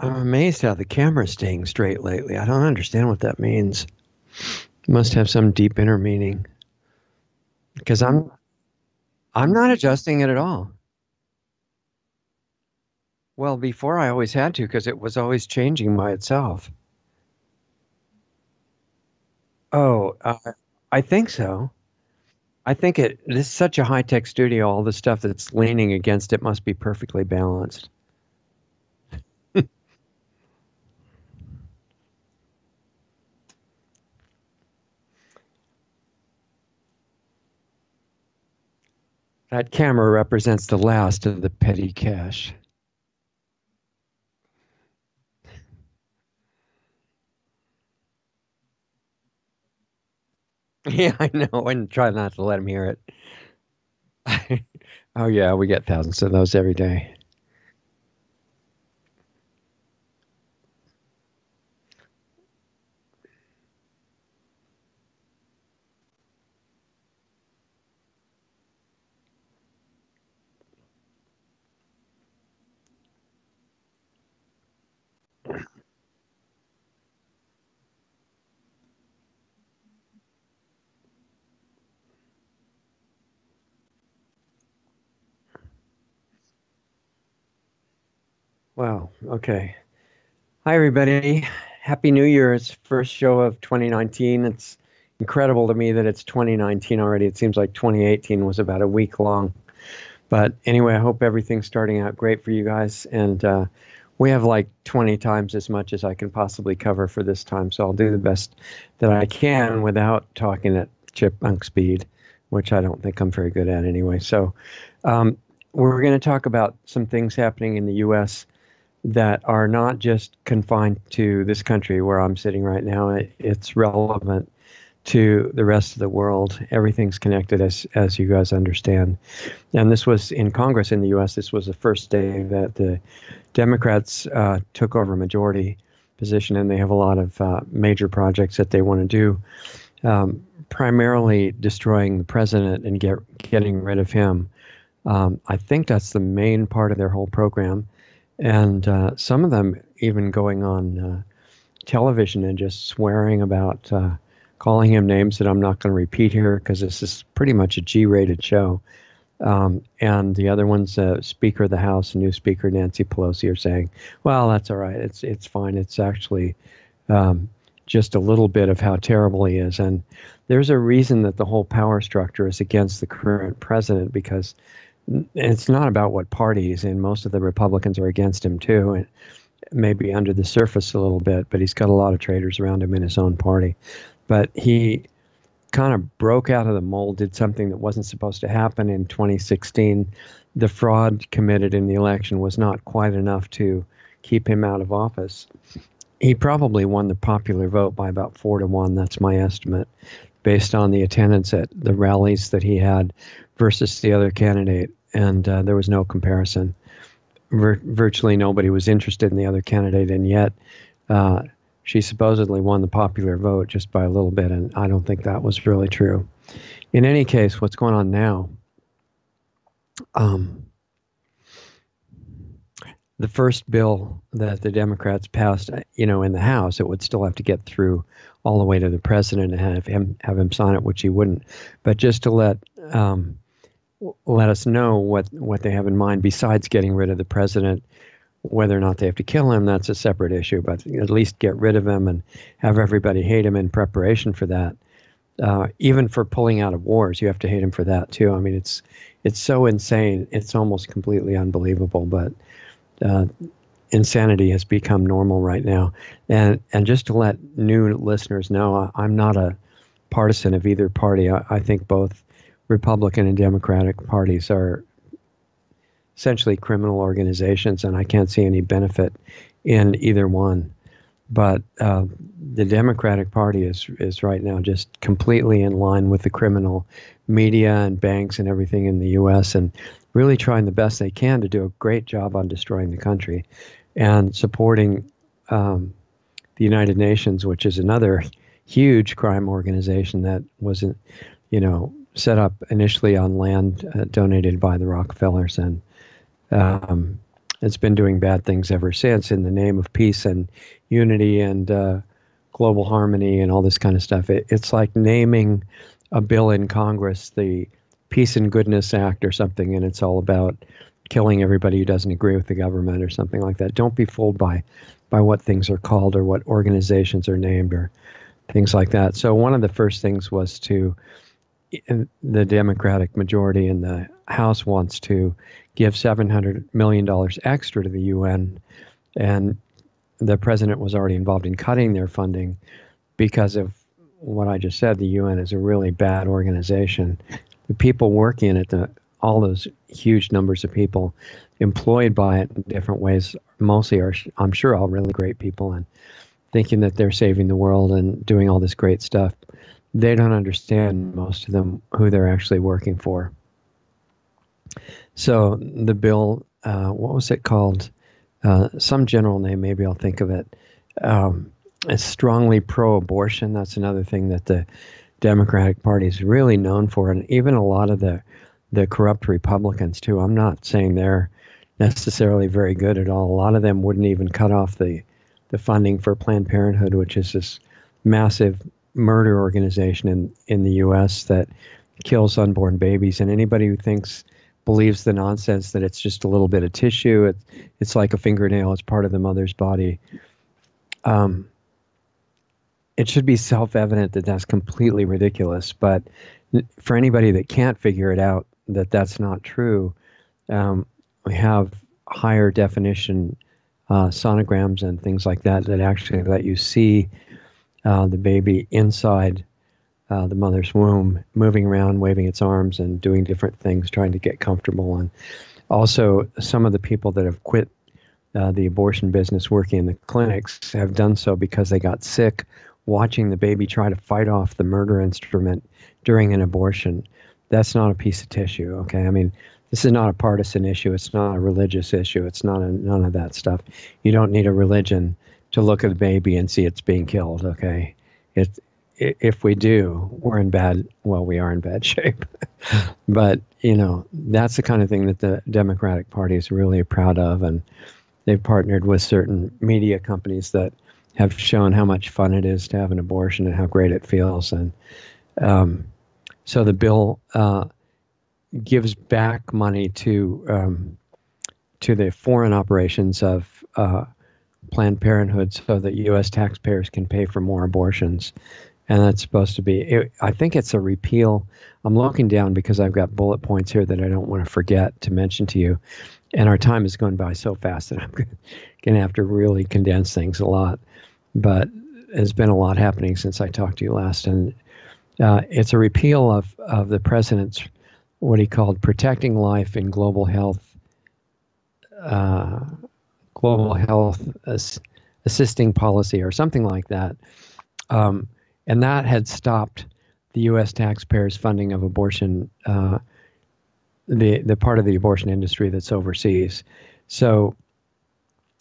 I'm amazed how the camera's staying straight lately. I don't understand what that means. It must have some deep inner meaning. Because I'm not adjusting it at all. Well, before I always had to because it was always changing by itself. Oh, I think so. I think this is such a high-tech studio. All the stuff that's leaning against it must be perfectly balanced. That camera represents the last of the petty cash. Yeah, I know, and try not to let him hear it. Oh yeah, we get thousands of those every day. Wow. Okay. Hi, everybody. Happy New Year. It's first show of 2019. It's incredible to me that it's 2019 already. It seems like 2018 was about a week long. But anyway, I hope everything's starting out great for you guys. And we have like 20 times as much as I can possibly cover for this time. So I'll do the best that I can without talking at chipmunk speed, which I don't think I'm very good at anyway. So um, we're going to talk about some things happening in the U.S. that are not just confined to this country where I'm sitting right now. It's relevant to the rest of the world. Everything's connected, as you guys understand. And this was in Congress in the U.S. This was the first day that the Democrats took over a majority position, and they have a lot of major projects that they want to do, primarily destroying the president and getting rid of him. I think that's the main part of their whole program. And some of them even going on television and just swearing about calling him names that I'm not going to repeat here because this is pretty much a G-rated show. And the other ones, Speaker of the House, new Speaker Nancy Pelosi, are saying, "Well, that's all right. It's fine. It's actually just a little bit of how terrible he is." And there's a reason that the whole power structure is against the current president because it's not about what party he's in. Most of the Republicans are against him too, and maybe under the surface a little bit, but he's got a lot of traitors around him in his own party. But he kind of broke out of the mold, did something that wasn't supposed to happen in 2016. The fraud committed in the election was not quite enough to keep him out of office. He probably won the popular vote by about 4-1. That's my estimate, based on the attendance at the rallies that he had versus the other candidate. And there was no comparison. Virtually nobody was interested in the other candidate, and yet she supposedly won the popular vote just by a little bit, and I don't think that was really true. In any case, what's going on now? The first bill that the Democrats passed, in the House, it would still have to get through all the way to the president and have him sign it, which he wouldn't. But just to let us know what they have in mind besides getting rid of the president. Whether or not they have to kill him, that's a separate issue, but at least get rid of him and have everybody hate him in preparation for that. Even for pulling out of wars, you have to hate him for that too. I mean, it's so insane. It's almost completely unbelievable, but insanity has become normal right now. And just to let new listeners know, I'm not a partisan of either party. I think both Republican and Democratic parties are essentially criminal organizations, and I can't see any benefit in either one. But the Democratic Party is right now just completely in line with the criminal media and banks and everything in the U.S. and really trying the best they can to do a great job on destroying the country and supporting the United Nations, which is another huge crime organization that wasn't, set up initially on land donated by the Rockefellers and It's been doing bad things ever since in the name of peace and unity and global harmony and all this kind of stuff. It's like naming a bill in Congress the Peace and Goodness Act or something, and it's all about killing everybody who doesn't agree with the government or something like that. Don't be fooled by what things are called or what organizations are named or things like that. So one of the first things was to the Democratic majority in the House wants to give $700 million extra to the UN, and the president was already involved in cutting their funding because of what I just said. The UN is a really bad organization. The people working in it, all those huge numbers of people employed by it in different ways, mostly are, I'm sure, all really great people and thinking that they're saving the world and doing all this great stuff. They don't understand, most of them, who they're actually working for. So the bill, what was it called? Some general name, maybe I'll think of it. Is strongly pro-abortion. That's another thing that the Democratic Party is really known for, and even a lot of the corrupt Republicans too. I'm not saying they're necessarily very good at all. A lot of them wouldn't even cut off the funding for Planned Parenthood, which is this massive murder organization in the U.S. that kills unborn babies. And anybody who believes the nonsense that it's just a little bit of tissue, it's like a fingernail, it's part of the mother's body. It should be self-evident that that's completely ridiculous. But for anybody that can't figure it out, that that's not true, we have higher definition sonograms and things like that actually let you see the baby inside the mother's womb, moving around, waving its arms and doing different things, trying to get comfortable. And also some of the people that have quit the abortion business working in the clinics have done so because they got sick watching the baby try to fight off the murder instrument during an abortion. That's not a piece of tissue, okay? I mean, this is not a partisan issue. It's not a religious issue. It's not none of that stuff. You don't need a religion to look at the baby and see it's being killed, okay? If we do, we are in bad shape. But, that's the kind of thing that the Democratic Party is really proud of, and they've partnered with certain media companies that have shown how much fun it is to have an abortion and how great it feels. And so the bill gives back money to the foreign operations of Planned Parenthood so that U.S. taxpayers can pay for more abortions. And that's supposed to be, I think it's a repeal. I'm looking down because I've got bullet points here that I don't want to forget to mention to you. And our time is going by so fast that I'm going to have to really condense things a lot. But there's been a lot happening since I talked to you last. And it's a repeal of the president's, what he called protecting life in global health assisting policy or something like that. And that had stopped the U.S. taxpayers' funding of abortion, the part of the abortion industry that's overseas. So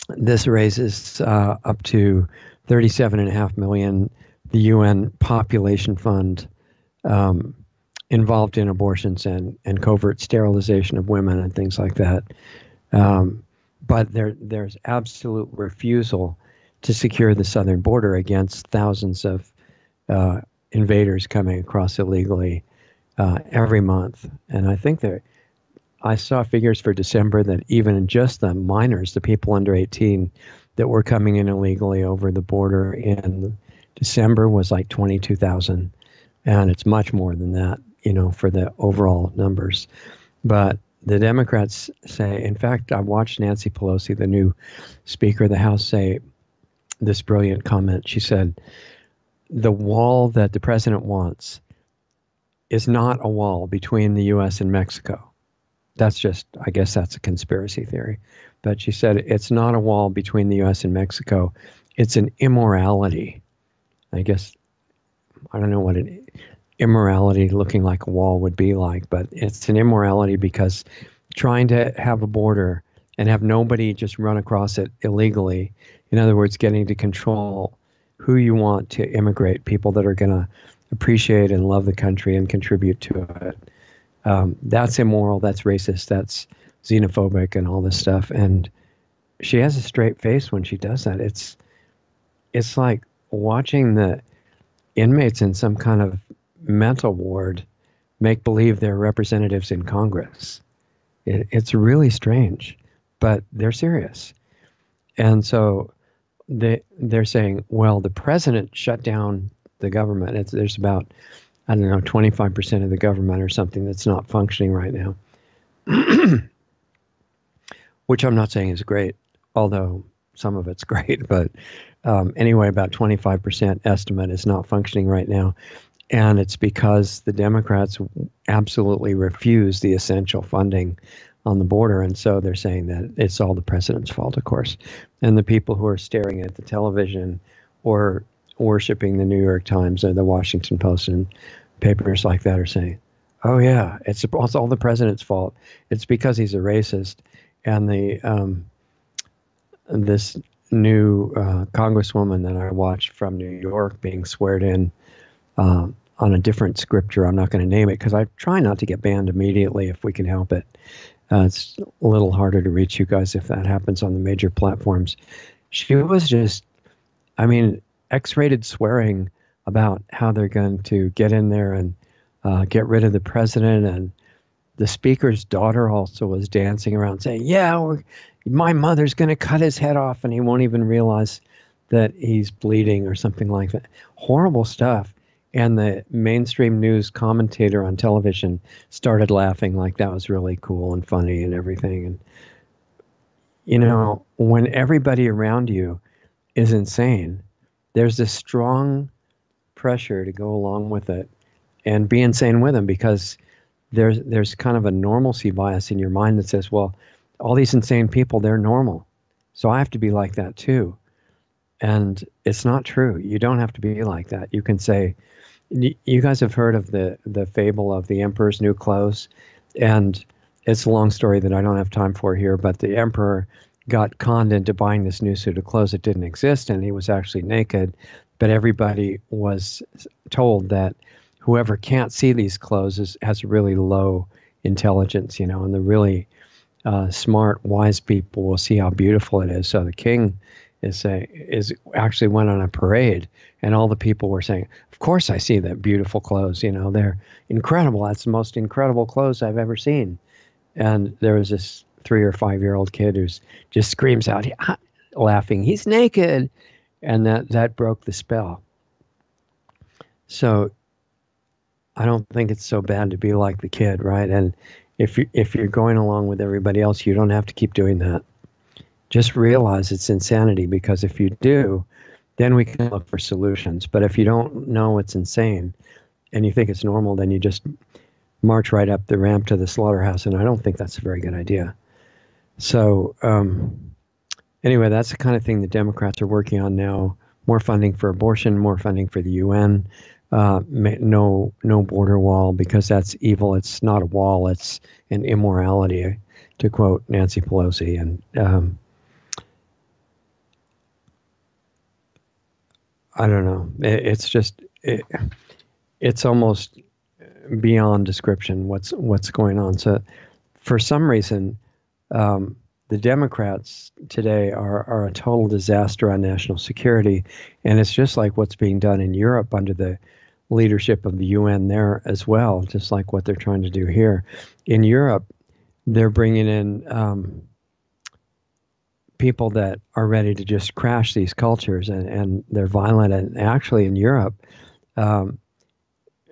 this raises up to $37.5 million. The UN Population Fund involved in abortions and covert sterilization of women and things like that. But there's absolute refusal to secure the southern border against thousands of invaders coming across illegally every month. And I think I saw figures for December that even just the minors, the people under 18 that were coming in illegally over the border in December was like 22,000. And it's much more than that, for the overall numbers. But the Democrats say, in fact, I watched Nancy Pelosi, the new Speaker of the House, say this brilliant comment. She said, the wall that the president wants is not a wall between the U.S. and Mexico. I guess that's a conspiracy theory. But she said, it's not a wall between the U.S. and Mexico. It's an immorality. I guess, I don't know what an immorality looking like a wall would be like, but it's an immorality because trying to have a border and have nobody just run across it illegally, in other words, getting to control who you want to immigrate, people that are going to appreciate and love the country and contribute to it. That's immoral, that's racist, that's xenophobic and all this stuff. And she has a straight face when she does that. It's like watching the inmates in some kind of mental ward make believe they're representatives in Congress. It's really strange, but they're serious. And so they're saying, well, the president shut down the government. There's about, I don't know, 25% of the government or something that's not functioning right now, which I'm not saying is great, although some of it's great. But anyway, about 25% estimate is not functioning right now. And it's because the Democrats absolutely refuse the essential funding on the border. And so they're saying that it's all the president's fault, of course. And the people who are staring at the television or worshiping the New York Times or the Washington Post and papers like that are saying, oh, yeah, it's all the president's fault. It's because he's a racist. And this new congresswoman that I watched from New York being sweared in on a different scripture. I'm not going to name it because I try not to get banned immediately if we can help it. It's a little harder to reach you guys if that happens on the major platforms. She was just, I mean, X-rated swearing about how they're going to get in there and get rid of the president. And the speaker's daughter also was dancing around saying, yeah, my mother's going to cut his head off and he won't even realize that he's bleeding or something like that. Horrible stuff. And the mainstream news commentator on television started laughing like that was really cool and funny and everything. And, you know, when everybody around you is insane, there's this strong pressure to go along with it and be insane with them because there's kind of a normalcy bias in your mind that says, well, all these insane people, they're normal. So I have to be like that too. And it's not true. You don't have to be like that. You can say, you guys have heard of the fable of the emperor's new clothes, and it's a long story that I don't have time for here, but the emperor got conned into buying this new suit of clothes that didn't exist, and he was actually naked, but everybody was told that whoever can't see these clothes has really low intelligence, you know, and the really smart, wise people will see how beautiful it is. So the king is actually went on a parade, and all the people were saying, of course I see that beautiful clothes, you know, they're incredible. That's the most incredible clothes I've ever seen. And there was this 3 or 5 year old kid who's just screams out laughing, he's naked. And that broke the spell. So I don't think it's so bad to be like the kid, right? And if you're going along with everybody else, you don't have to keep doing that. Just realize it's insanity, because if you do, then we can look for solutions. But if you don't know it's insane and you think it's normal, then you just march right up the ramp to the slaughterhouse. And I don't think that's a very good idea. So anyway, that's the kind of thing the Democrats are working on now. More funding for abortion, more funding for the UN, no border wall, because that's evil. It's not a wall, it's an immorality, to quote Nancy Pelosi. And I don't know. It's just, it's almost beyond description what's going on. So for some reason, the Democrats today are a total disaster on national security. And it's just like what's being done in Europe under the leadership of the UN there as well, just like what they're trying to do here. In Europe, they're bringing in people that are ready to just crash these cultures, and they're violent. And actually in Europe,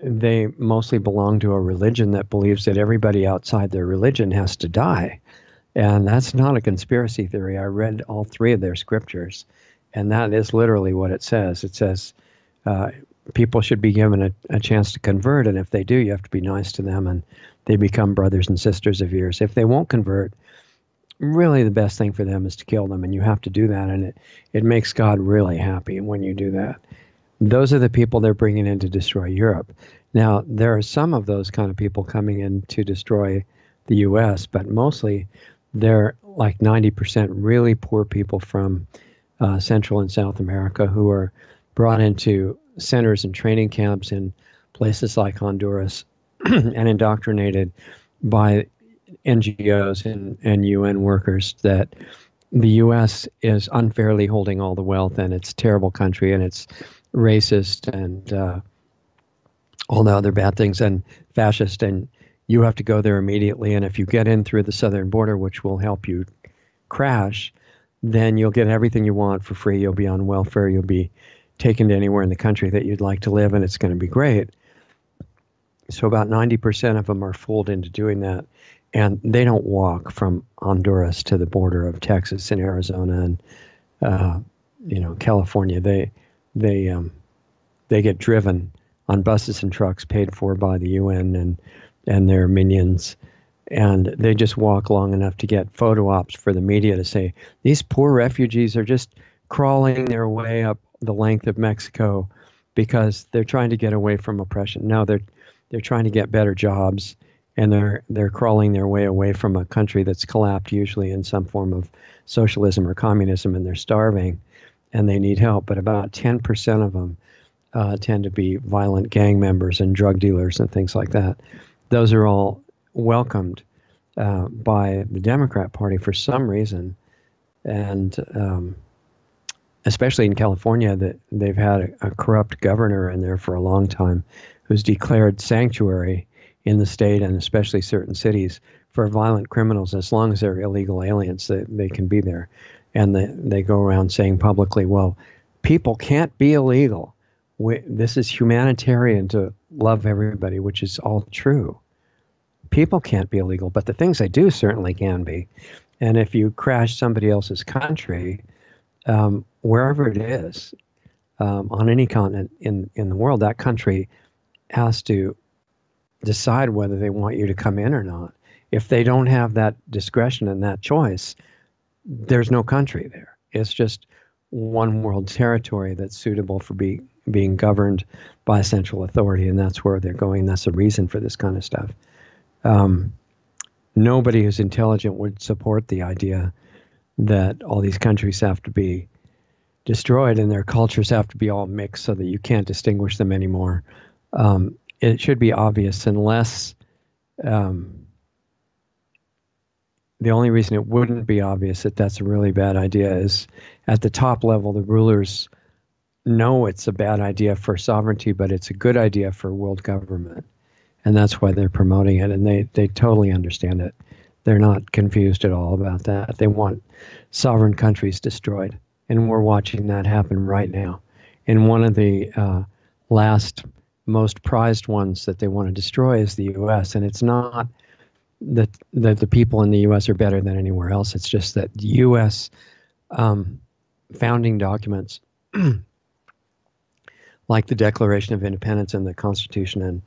they mostly belong to a religion that believes that everybody outside their religion has to die. And that's not a conspiracy theory. I read all 3 of their scriptures, and that is literally what it says. It says people should be given a chance to convert, and if they do, you have to be nice to them, and they become brothers and sisters of yours. If they won't convert, really the best thing for them is to kill them, and you have to do that, and it makes God really happy when you do that. Those are the people they're bringing in to destroy Europe. Now, there are some of those kind of people coming in to destroy the U.S., but mostly they're like 90% really poor people from Central and South America who are brought into centers and training camps in places like Honduras and indoctrinated by NGOs and UN workers that the U.S. is unfairly holding all the wealth, and it's a terrible country, and it's racist, and all the other bad things, and fascist, and you have to go there immediately. And if you get in through the southern border, which will help you crash, then you'll get everything you want for free. You'll be on welfare. You'll be taken to anywhere in the country that you'd like to live, and it's going to be great. So about 90% of them are fooled into doing that. And they don't walk from Honduras to the border of Texas and Arizona and California. They get driven on buses and trucks paid for by the UN and their minions, and they just walk long enough to get photo ops for the media to say these poor refugees are just crawling their way up the length of Mexico because they're trying to get away from oppression. No, they're trying to get better jobs, and they're crawling their way away from a country that's collapsed, usually in some form of socialism or communism, and they're starving, and they need help. But about 10% of them tend to be violent gang members and drug dealers and things like that. Those are all welcomed by the Democrat Party for some reason, and especially in California, that they've had a corrupt governor in there for a long time, who's declared sanctuary in the state and especially certain cities for violent criminals. As long as they're illegal aliens, they can be there. And they go around saying publicly, well, people can't be illegal. This is humanitarian to love everybody, which is all true. People can't be illegal, but the things they do certainly can be. And if you crash somebody else's country, wherever it is, on any continent in the world, that country has to decide whether they want you to come in or not. If they don't have that discretion and that choice, there's no country there. It's just one world territory that's suitable for being governed by central authority, and that's where they're going. That's the reason for this kind of stuff. Nobody who's intelligent would support the idea that all these countries have to be destroyed and their cultures have to be all mixed so that you can't distinguish them anymore. It should be obvious, unless the only reason it wouldn't be obvious that that's a really bad idea is at the top level, the rulers know it's a bad idea for sovereignty, but it's a good idea for world government. And that's why they're promoting it, and they totally understand it. They're not confused at all about that. They want sovereign countries destroyed, and we're watching that happen right now. And one of the last most prized ones that they want to destroy is the U.S., and it's not that the people in the U.S. are better than anywhere else. It's just that U.S. Founding documents, like the Declaration of Independence and the Constitution and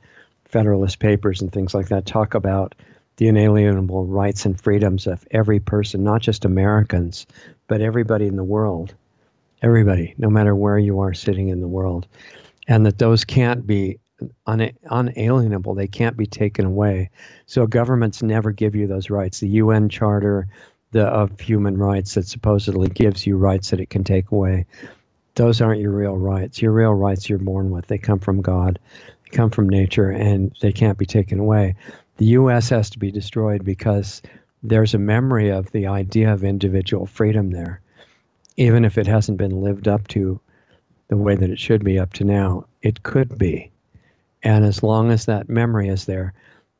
Federalist Papers and things like that, talk about the inalienable rights and freedoms of every person, not just Americans, but everybody in the world. Everybody, no matter where you are sitting in the world. And that those can't be unalienable. They can't be taken away. So governments never give you those rights. The UN Charter of Human Rights that supposedly gives you rights that it can take away, those aren't your real rights. Your real rights you're born with. They come from God. They come from nature, and they can't be taken away. The U.S. has to be destroyed because there's a memory of the idea of individual freedom there, even if it hasn't been lived up to the way that it should be up to now. It could be. And as long as that memory is there,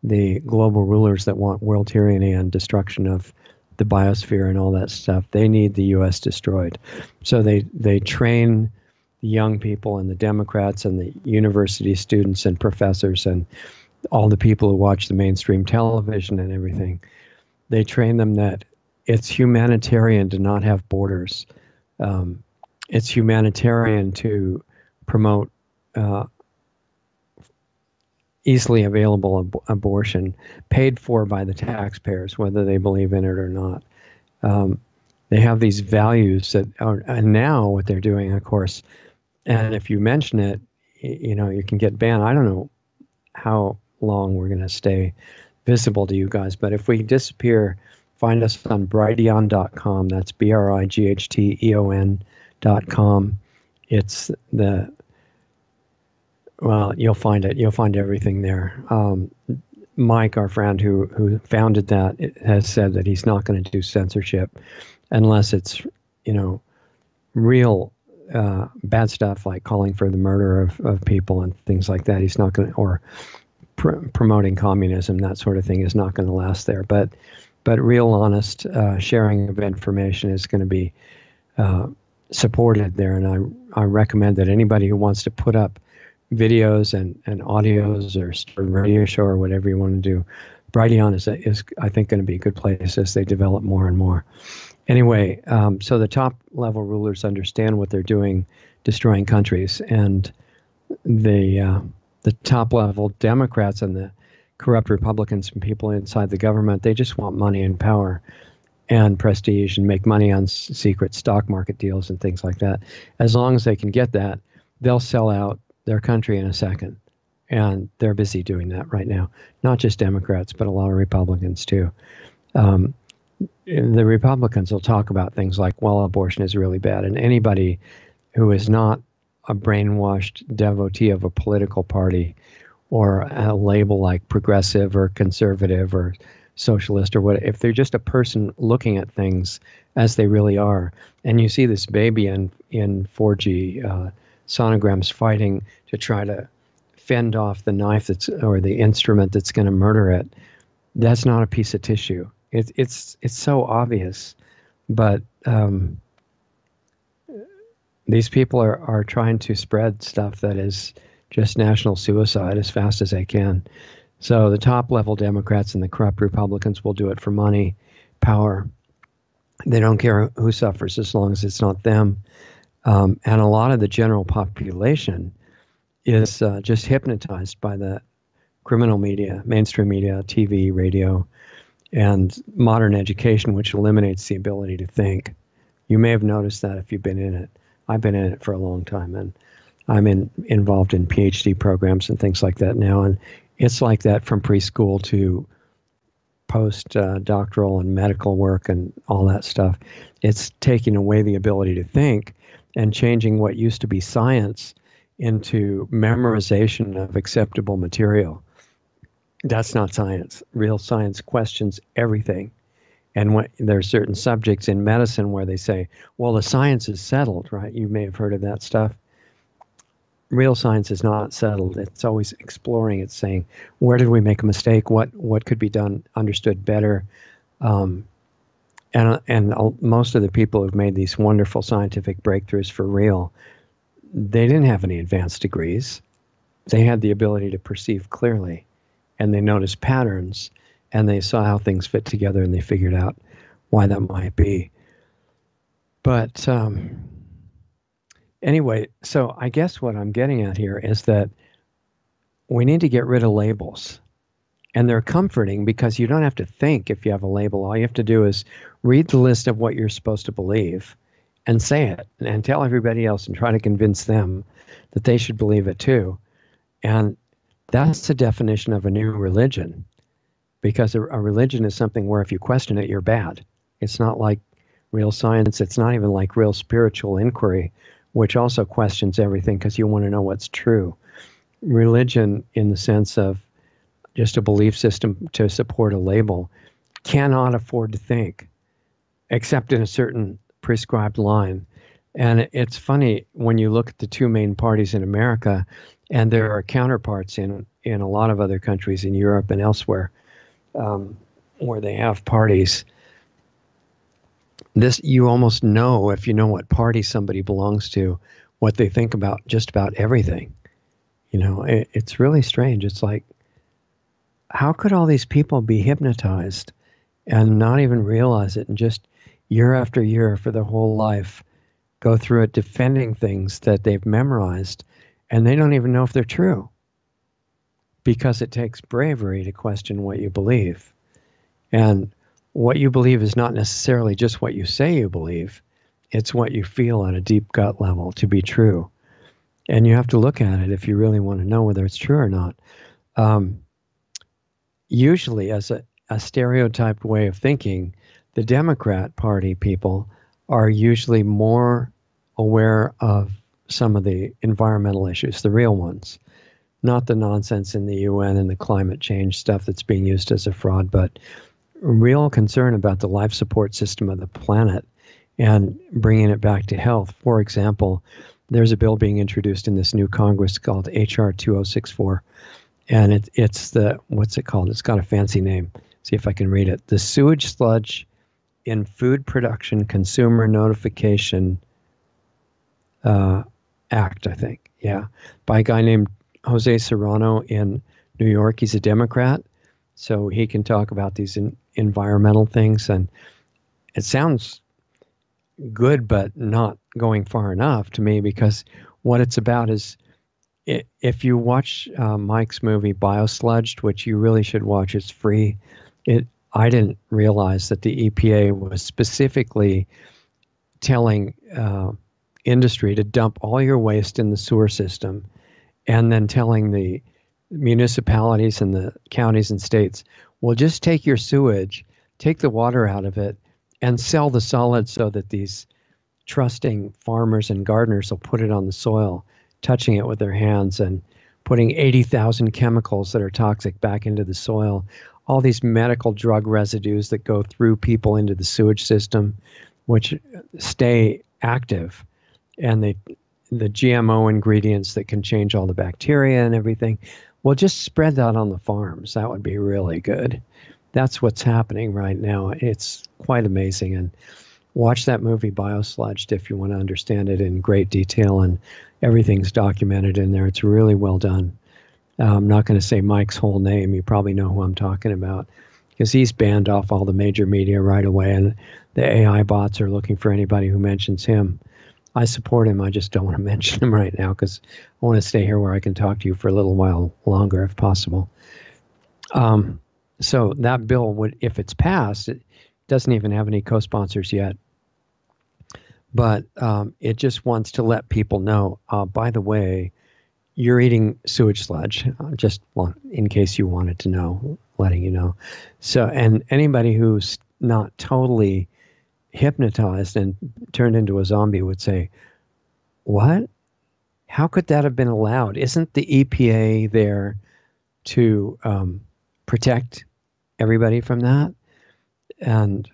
the global rulers that want world tyranny and destruction of the biosphere and all that stuff, they need the U.S. destroyed. So they train the young people and the Democrats and the university students and professors and all the people who watch the mainstream television and everything. They train them that it's humanitarian to not have borders. It's humanitarian to promote easily available abortion paid for by the taxpayers, whether they believe in it or not. They have these values that are, and now what they're doing, of course, and if you mention it, you can get banned. I don't know how long we're going to stay visible to you guys, but if we disappear, find us on Brighteon.com. That's BRIGHTEON.com. It's you'll find it. You'll find everything there. Mike, our friend who founded that, has said that he's not going to do censorship. unless it's, you know, real bad stuff like calling for the murder of people and things like that. He's not going to, or promoting communism, that sort of thing is not going to last there. But real honest sharing of information is going to be supported there. And I recommend that anybody who wants to put up videos and audios or start a radio show or whatever you want to do, Brighteon is I think going to be a good place as they develop more and more. Anyway, so the top level rulers understand what they're doing, destroying countries, and the top level Democrats and the corrupt Republicans and people inside the government, they just want money and power and prestige and make money on secret stock market deals and things like that. As long as they can get that, they'll sell out their country in a second. And they're busy doing that right now. Not just Democrats, but a lot of Republicans too. The Republicans will talk about things like, well, abortion is really bad. And anybody who is not a brainwashed devotee of a political party or a label like progressive or conservative or socialist or what, if they're just a person looking at things as they really are, and you see this baby in 4G sonograms fighting to try to fend off the knife or the instrument that's going to murder it, that's not a piece of tissue. It's so obvious, but these people are trying to spread stuff that is just national suicide as fast as they can. So the top level Democrats and the corrupt Republicans will do it for money, power. They don't care who suffers as long as it's not them. And a lot of the general population is just hypnotized by the criminal media, mainstream media, TV, radio, and modern education, which eliminates the ability to think. You may have noticed that if you've been in it. I've been in it for a long time, and I'm involved in PhD programs and things like that now. And it's like that from preschool to post-doctoral and medical work and all that stuff. It's taking away the ability to think and changing what used to be science into memorization of acceptable material. That's not science. Real science questions everything. And when there are certain subjects in medicine where they say, well, the science is settled, right? You may have heard of that stuff. Real science is not settled. It's always exploring. It's saying, where did we make a mistake? What could be done, understood better? And most of the people who've made these wonderful scientific breakthroughs for real, they didn't have any advanced degrees. They had the ability to perceive clearly, and they noticed patterns, and they saw how things fit together, and they figured out why that might be. But anyway, so I guess what I'm getting at here is that we need to get rid of labels. And they're comforting because you don't have to think if you have a label. All you have to do is read the list of what you're supposed to believe and say it and tell everybody else and try to convince them that they should believe it too. And that's the definition of a new religion, because a religion is something where if you question it, you're bad. It's not like real science. It's not even like real spiritual inquiry, which also questions everything because you want to know what's true. Religion, in the sense of just a belief system to support a label, cannot afford to think, except in a certain prescribed line. And it's funny when you look at the two main parties in America, and there are counterparts in a lot of other countries in Europe and elsewhere, where they have parties. This, you almost know, if you know what party somebody belongs to, what they think about just about everything. You know, it's really strange. It's like, how could all these people be hypnotized and not even realize it, and just year after year for their whole life go through it defending things that they've memorized, and they don't even know if they're true? Because it takes bravery to question what you believe. And what you believe is not necessarily just what you say you believe. It's what you feel on a deep gut level to be true. And you have to look at it if you really want to know whether it's true or not. Usually, as a stereotyped way of thinking, the Democrat Party people are usually more aware of some of the environmental issues, the real ones, not the nonsense in the UN and the climate change stuff that's being used as a fraud, but real concern about the life support system of the planet and bringing it back to health. For example, there's a bill being introduced in this new Congress called HR 2064, and it's the, what's it called? It's got a fancy name. See if I can read it. The Sewage Sludge in Food Production Consumer Notification Act, I think. Yeah, by a guy named Jose Serrano in New York. He's a Democrat, so he can talk about these environmental things, and it sounds good, but not going far enough to me, because what it's about is, if you watch Mike's movie Biosludged, which you really should watch, it's free. I didn't realize that the EPA was specifically telling industry to dump all your waste in the sewer system, and then telling the municipalities and the counties and states, well, just take your sewage, take the water out of it, and sell the solid so that these trusting farmers and gardeners will put it on the soil, touching it with their hands and putting 80,000 chemicals that are toxic back into the soil, all these medical drug residues that go through people into the sewage system, which stay active, and the GMO ingredients that can change all the bacteria and everything. Well, just spread that on the farms. That would be really good. That's what's happening right now. It's quite amazing. And watch that movie Biosludged if you want to understand it in great detail, and everything's documented in there. It's really well done. I'm not going to say Mike's whole name. You probably know who I'm talking about, because he's banned off all the major media right away, and the AI bots are looking for anybody who mentions him. I support him. I just don't want to mention him right now, because I want to stay here where I can talk to you for a little while longer if possible. So that bill would, if it's passed, it doesn't even have any co-sponsors yet, but it just wants to let people know, by the way, you're eating sewage sludge, just in case you wanted to know, letting you know. So, and anybody who's not totally hypnotized and turned into a zombie would say, what? How could that have been allowed? Isn't the EPA there to protect everybody from that? And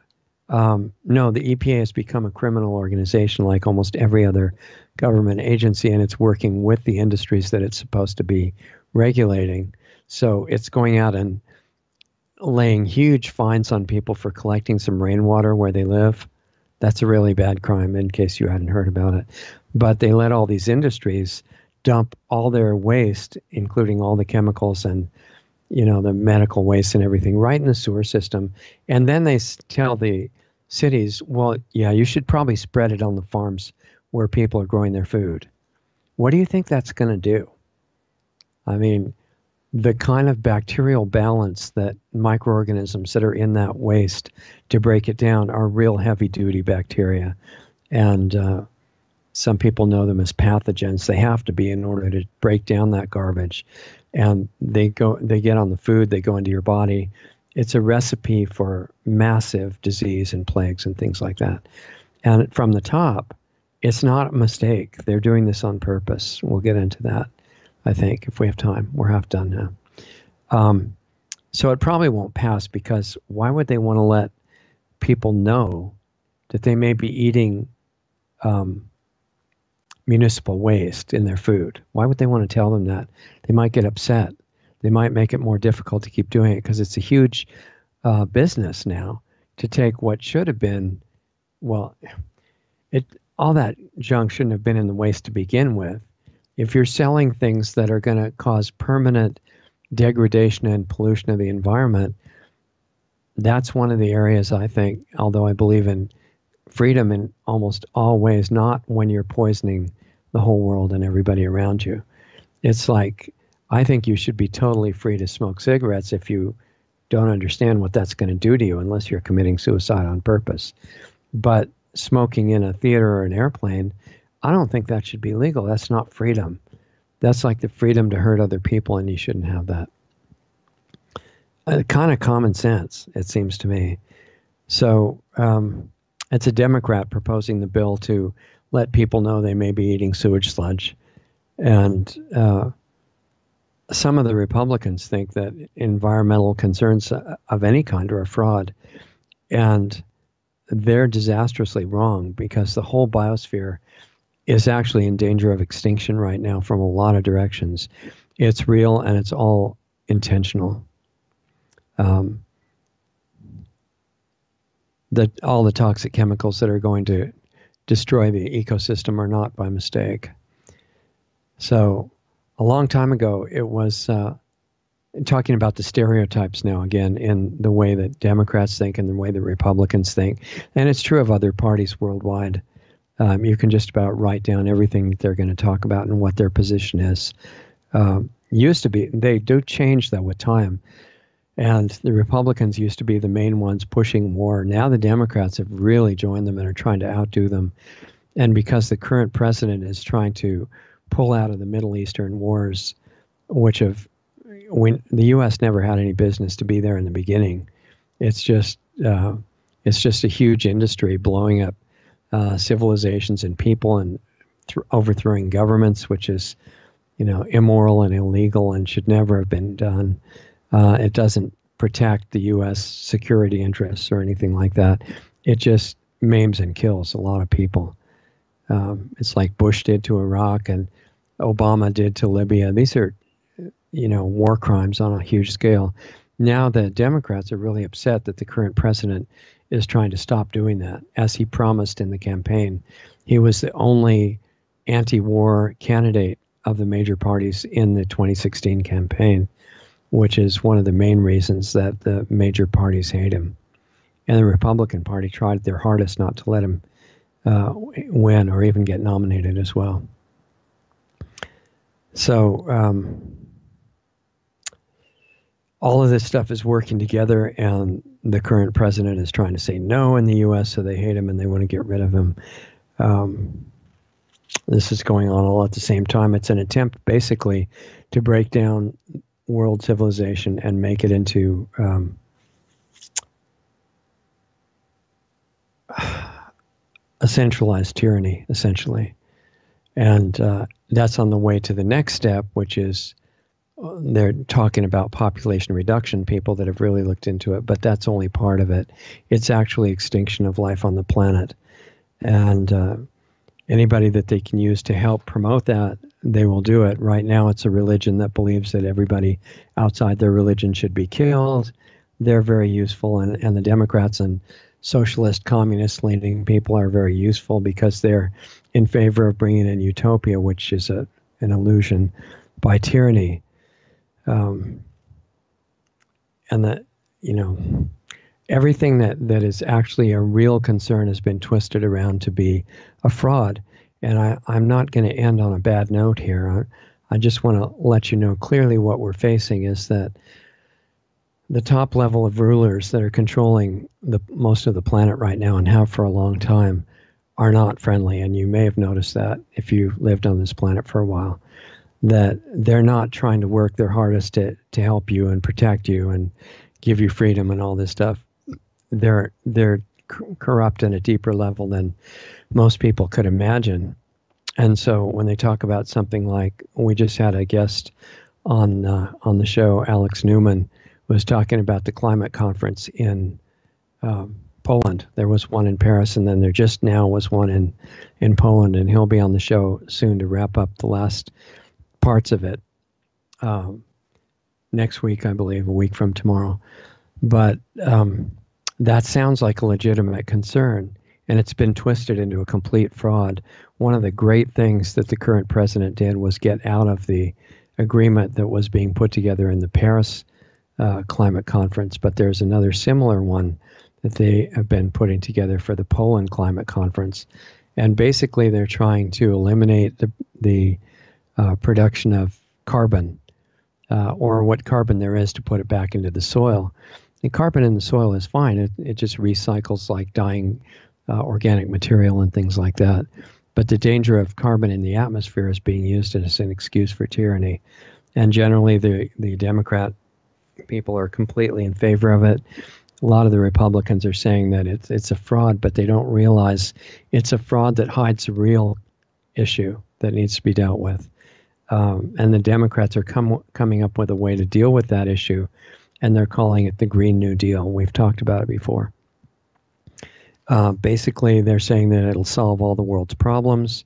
no, the EPA has become a criminal organization like almost every other government agency, and it's working with the industries that it's supposed to be regulating. So it's going out and laying huge fines on people for collecting some rainwater where they live. That's a really bad crime, in case you hadn't heard about it. But they let all these industries dump all their waste, including all the chemicals and, you know, the medical waste and everything, right in the sewer system. And then they tell the cities, well, yeah, you should probably spread it on the farms where people are growing their food. What do you think that's going to do? I mean, the kind of bacterial balance that microorganisms that are in that waste, to break it down, are real heavy-duty bacteria. And some people know them as pathogens. They have to be in order to break down that garbage. And they get on the food, they go into your body. It's a recipe for massive disease and plagues and things like that. And from the top, it's not a mistake. They're doing this on purpose. We'll get into that, I think, if we have time. We're half done now. So it probably won't pass, because why would they want to let people know that they may be eating municipal waste in their food? Why would they want to tell them that? They might get upset. They might make it more difficult to keep doing it, because it's a huge business now to take what should have been, well, all that junk shouldn't have been in the waste to begin with. If you're selling things that are going to cause permanent degradation and pollution of the environment, that's one of the areas, I think, although I believe in freedom in almost all ways, not when you're poisoning the whole world and everybody around you. It's like, I think you should be totally free to smoke cigarettes if you don't understand what that's going to do to you, unless you're committing suicide on purpose. But smoking in a theater or an airplane, I don't think that should be legal. That's not freedom. That's like the freedom to hurt other people, and you shouldn't have that. Kind of common sense, it seems to me. So it's a Democrat proposing the bill to let people know they may be eating sewage sludge. And some of the Republicans think that environmental concerns of any kind are a fraud. And they're disastrously wrong, because the whole biosphere is actually in danger of extinction right now from a lot of directions. It's real, and it's all intentional. All the toxic chemicals that are going to destroy the ecosystem are not by mistake. So a long time ago, it was talking about the stereotypes now again in the way that Democrats think and the way that Republicans think. And it's true of other parties worldwide. You can just about write down everything that they're going to talk about and what their position is. Used to be, they do change that with time. And the Republicans used to be the main ones pushing war. Now the Democrats have really joined them and are trying to outdo them. And because the current president is trying to pull out of the Middle Eastern wars, which the U.S. never had any business to be there in the beginning. It's just a huge industry blowing up civilizations and people and overthrowing governments, which is, immoral and illegal and should never have been done. It doesn't protect the U.S. security interests or anything like that. It just maims and kills a lot of people. It's like Bush did to Iraq and Obama did to Libya. These are, war crimes on a huge scale. Now the Democrats are really upset that the current president is trying to stop doing that, as he promised in the campaign. He was the only anti-war candidate of the major parties in the 2016 campaign, which is one of the main reasons that the major parties hate him. And the Republican Party tried their hardest not to let him win or even get nominated as well. So all of this stuff is working together, and the current president is trying to say no in the U.S., so they hate him and they want to get rid of him. This is going on all at the same time. It's an attempt, basically, to break down world civilization and make it into a centralized tyranny, essentially. And that's on the way to the next step, which is they're talking about population reduction, people that have really looked into it, but that's only part of it. It's actually extinction of life on the planet. And anybody that they can use to help promote that, they will do it. Right now, it's a religion that believes that everybody outside their religion should be killed. They're very useful, and the Democrats and socialist, communist-leaning people are very useful because they're in favor of bringing in utopia, which is an illusion, by tyranny. And that, everything that is actually a real concern has been twisted around to be a fraud. And I'm not going to end on a bad note here. I just want to let you know clearly what we're facing is that the top level of rulers that are controlling most of the planet right now and have for a long time are not friendly. And you may have noticed that if you lived on this planet for a while, that they're not trying to work their hardest to help you and protect you and give you freedom and all this stuff. They're corrupt at a deeper level than most people could imagine. And so when they talk about something like, we just had a guest on the show, Alex Newman, was talking about the climate conference in Poland. There was one in Paris, and then there just now was one in Poland, and he'll be on the show soon to wrap up the last parts of it next week, I believe, a week from tomorrow. But that sounds like a legitimate concern, and it's been twisted into a complete fraud. One of the great things that the current president did was get out of the agreement that was being put together in the Paris climate conference, but there's another similar one that they have been putting together for the Poland climate conference. And basically they're trying to eliminate the production of carbon, or what carbon there is, to put it back into the soil. And carbon in the soil is fine. It just recycles like dying organic material and things like that. But the danger of carbon in the atmosphere is being used as an excuse for tyranny. And generally the Democrat people are completely in favor of it. A lot of the Republicans are saying that it's a fraud, but they don't realize it's a fraud that hides a real issue that needs to be dealt with. And the Democrats are coming up with a way to deal with that issue, and they're calling it the Green New Deal. We've talked about it before. Basically, they're saying that it'll solve all the world's problems.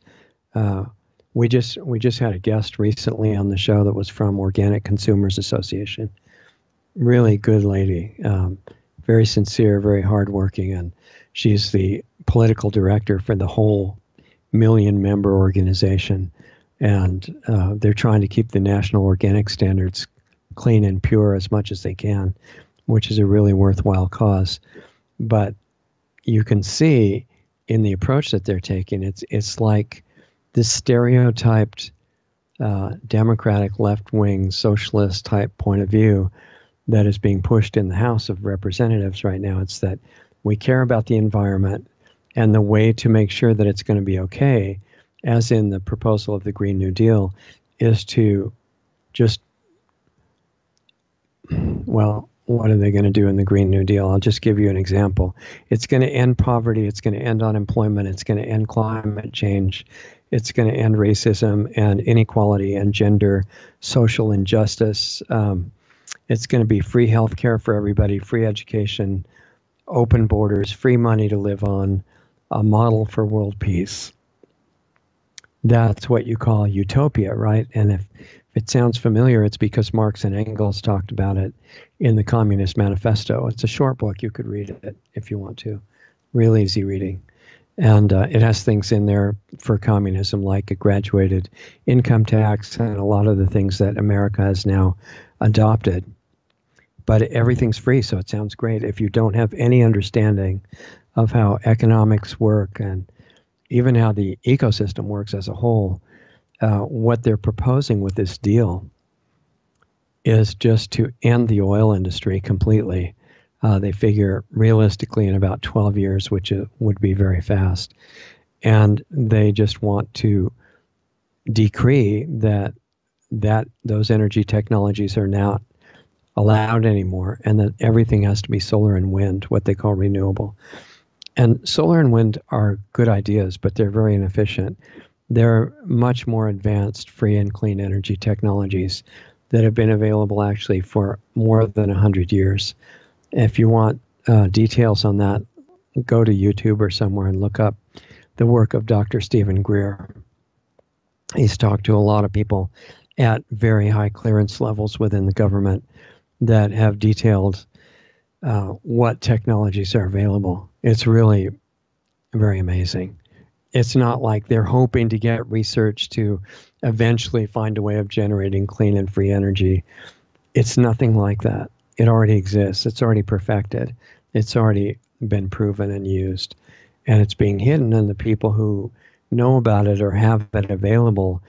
Uh, we just had a guest recently on the show that was from Organic Consumers Association. Really good lady, very sincere, very hardworking, and she's the political director for the whole million-member organization. And they're trying to keep the national organic standards clean and pure as much as they can, which is a really worthwhile cause. But you can see in the approach that they're taking, it's like this stereotyped democratic left-wing socialist type point of view that is being pushed in the House of Representatives right now. It's that we care about the environment, and the way to make sure that it's going to be okay, as in the proposal of the Green New Deal, is to just, well, what are they going to do in the Green New Deal? I'll just give you an example. It's going to end poverty. It's going to end unemployment. It's going to end climate change. It's going to end racism and inequality and gender, social injustice. It's going to be free health care for everybody, free education, open borders, free money to live on, a model for world peace. That's what you call utopia, right? And if it sounds familiar, it's because Marx and Engels talked about it in the Communist Manifesto. It's a short book. You could read it if you want to. Real easy reading. And it has things in there for communism, like a graduated income tax and a lot of the things that America has now adopted. But everything's free, so it sounds great. If you don't have any understanding of how economics work and even how the ecosystem works as a whole, what they're proposing with this deal is just to end the oil industry completely. They figure realistically in about 12 years, which would be very fast. And they just want to decree that those energy technologies are not allowed anymore, and that everything has to be solar and wind, what they call renewable. And solar and wind are good ideas, but they're very inefficient. There are much more advanced free and clean energy technologies that have been available actually for more than 100 years. If you want details on that, go to YouTube or somewhere and look up the work of Dr. Stephen Greer. He's talked to a lot of people at very high clearance levels within the government that have detailed what technologies are available. It's really very amazing. It's not like they're hoping to get research to eventually find a way of generating clean and free energy. It's nothing like that. It already exists. It's already perfected. It's already been proven and used. And it's being hidden, and the people who know about it or have it available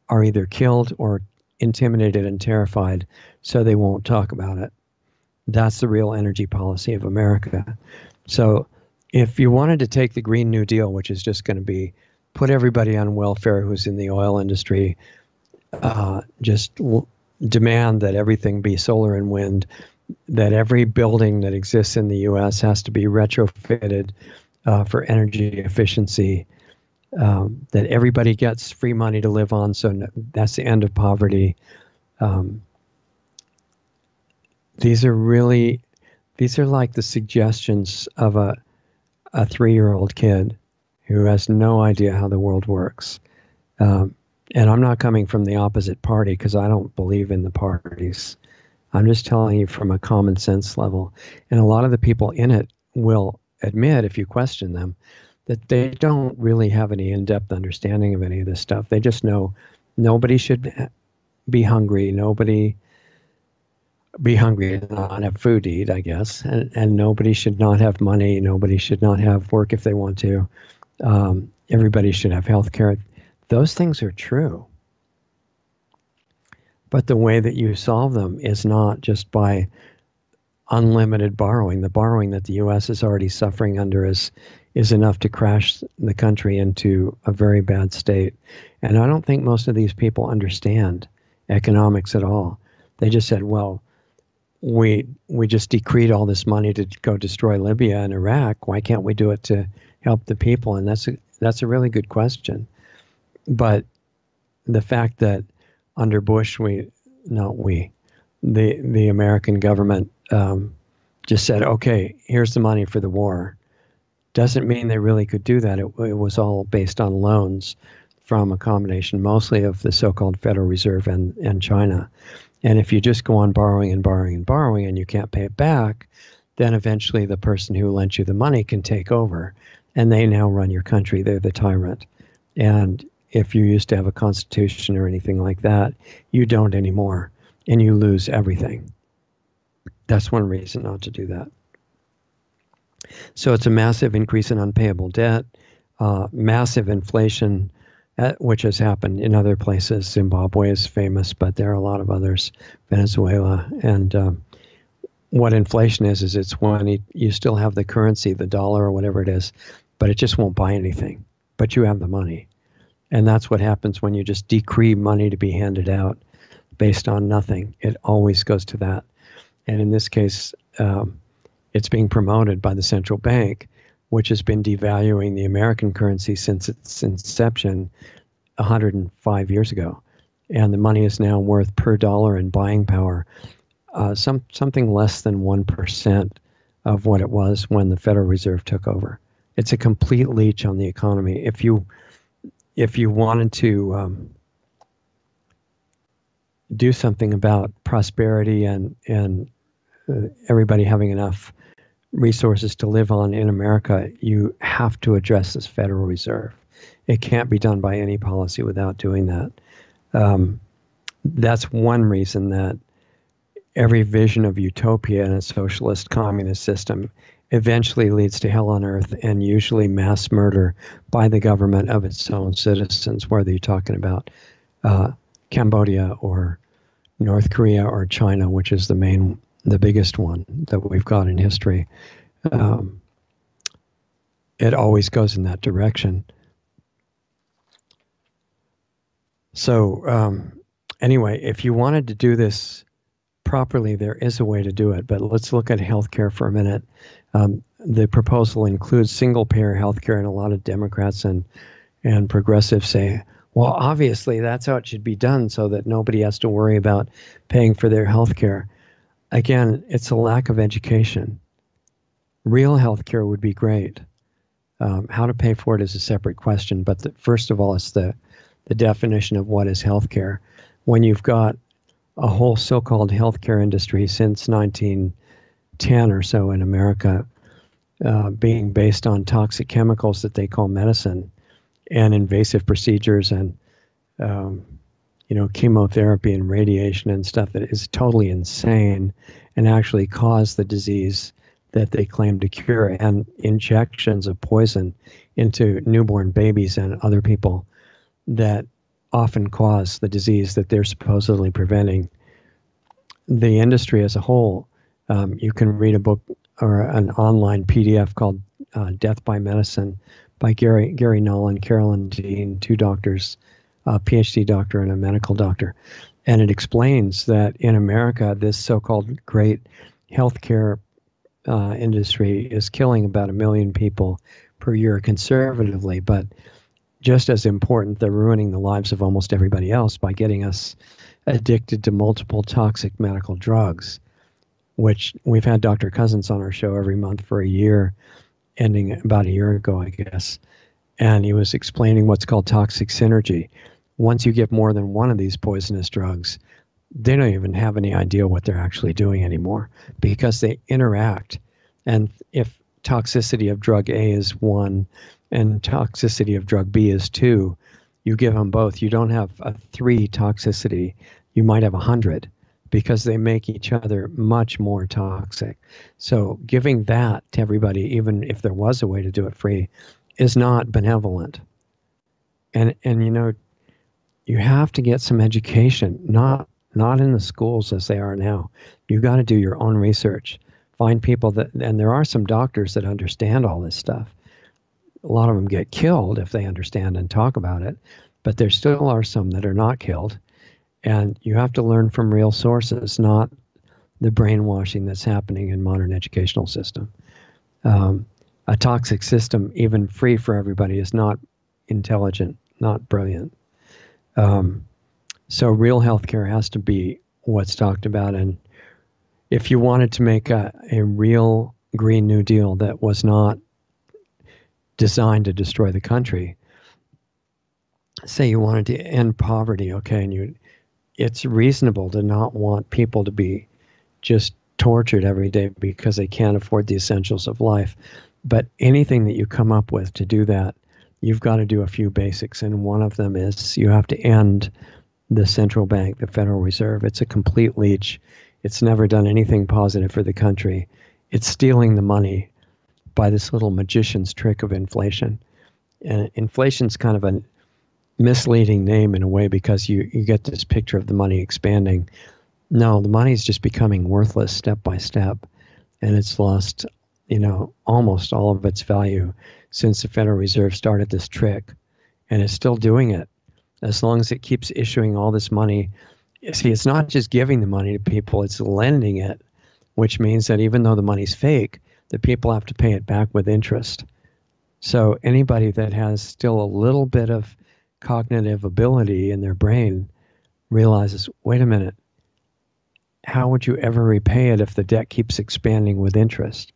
are either killed or intimidated and terrified, so they won't talk about it. That's the real energy policy of America. So if you wanted to take the Green New Deal, which is just going to be put everybody on welfare who's in the oil industry, demand that everything be solar and wind, that every building that exists in the U.S. has to be retrofitted for energy efficiency, that everybody gets free money to live on, so that's the end of poverty. These are like the suggestions of a 3-year-old kid who has no idea how the world works. And I'm not coming from the opposite party because I don't believe in the parties. I'm just telling you from a common sense level. And a lot of the people in it will admit, if you question them, that they don't really have any in-depth understanding of any of this stuff. They just know nobody should be hungry. Nobody be hungry and not have food to eat, I guess. And nobody should not have money. Nobody should not have work if they want to. Everybody should have health care. Those things are true. But the way that you solve them is not just by unlimited borrowing. The borrowing that the U.S. is already suffering under is enough to crash the country into a very bad state. And I don't think most of these people understand economics at all. They just said, well, we just decreed all this money to go destroy Libya and Iraq. Why can't we do it to help the people? And that's a really good question. But the fact that under Bush, the American government just said, okay, here's the money for the war. Doesn't mean they really could do that. It was all based on loans from a combination mostly of the so-called Federal Reserve and China. And if you just go on borrowing and borrowing and borrowing and you can't pay it back, then eventually the person who lent you the money can take over. And they now run your country. They're the tyrant. And if you used to have a constitution or anything like that, you don't anymore. And you lose everything. That's one reason not to do that. So it's a massive increase in unpayable debt, massive inflation, which has happened in other places. Zimbabwe is famous, but there are a lot of others, Venezuela. And what inflation is it's when you still have the currency, the dollar or whatever it is, but it just won't buy anything. But you have the money. And that's what happens when you just decree money to be handed out based on nothing. It always goes to that. And in this case, it's being promoted by the central bank, which has been devaluing the American currency since its inception 105 years ago. And the money is now worth per dollar in buying power something less than 1% of what it was when the Federal Reserve took over. It's a complete leech on the economy. If you wanted to do something about prosperity and everybody having enough resources to live on in America, you have to address this Federal Reserve. It can't be done by any policy without doing that. That's one reason that every vision of utopia in a socialist communist system eventually leads to hell on earth and usually mass murder by the government of its own citizens, whether you're talking about Cambodia or North Korea or China, which is the biggest one that we've got in history. It always goes in that direction. So anyway, if you wanted to do this properly, there is a way to do it. But let's look at healthcare for a minute. The proposal includes single-payer healthcare, and a lot of Democrats and progressives say, well, obviously that's how it should be done so that nobody has to worry about paying for their healthcare. Again, it's a lack of education. Real healthcare would be great. How to pay for it is a separate question, but first of all, it's the definition of what is healthcare. When you've got a whole so-called healthcare industry since 1910 or so in America, being based on toxic chemicals that they call medicine, and invasive procedures and chemotherapy and radiation and stuff that is totally insane and actually cause the disease that they claim to cure, and injections of poison into newborn babies and other people that often cause the disease that they're supposedly preventing. The industry as a whole, you can read a book or an online PDF called Death by Medicine by Gary Null and Carolyn Dean, two doctors, a PhD doctor and a medical doctor. And it explains that in America, this so-called great healthcare industry is killing about 1 million people per year conservatively, but just as important, they're ruining the lives of almost everybody else by getting us addicted to multiple toxic medical drugs, which we've had Dr. Cousins on our show every month for a year, ending about a year ago, I guess. And he was explaining what's called toxic synergy. Once you get more than one of these poisonous drugs, they don't even have any idea what they're actually doing anymore because they interact. And if toxicity of drug A is 1 and toxicity of drug B is 2, you give them both. You don't have a 3 toxicity. You might have 100 because they make each other much more toxic. So giving that to everybody, even if there was a way to do it free, is not benevolent. And you have to get some education, not in the schools as they are now. You got to do your own research. Find people and there are some doctors that understand all this stuff. A lot of them get killed if they understand and talk about it, but there still are some that are not killed. And you have to learn from real sources, not the brainwashing that's happening in modern educational system. A toxic system, even free for everybody, is not intelligent, not brilliant. So real healthcare has to be what's talked about. And if you wanted to make a real Green New Deal that was not designed to destroy the country. Say you wanted to end poverty, okay, and it's reasonable to not want people to be just tortured every day because they can't afford the essentials of life. But anything that you come up with to do that, you've got to do a few basics. And one of them is you have to end the central bank, the Federal Reserve. It's a complete leech. It's never done anything positive for the country. It's stealing the money by this little magician's trick of inflation. And inflation's kind of a misleading name in a way because you get this picture of the money expanding. No, the money is just becoming worthless step by step, and it's lost, almost all of its value since the Federal Reserve started this trick, and it's still doing it as long as it keeps issuing all this money. See, it's not just giving the money to people, it's lending it, which means that even though the money's fake, the people have to pay it back with interest. So anybody that has still a little bit of cognitive ability in their brain realizes, wait a minute, how would you ever repay it if the debt keeps expanding with interest?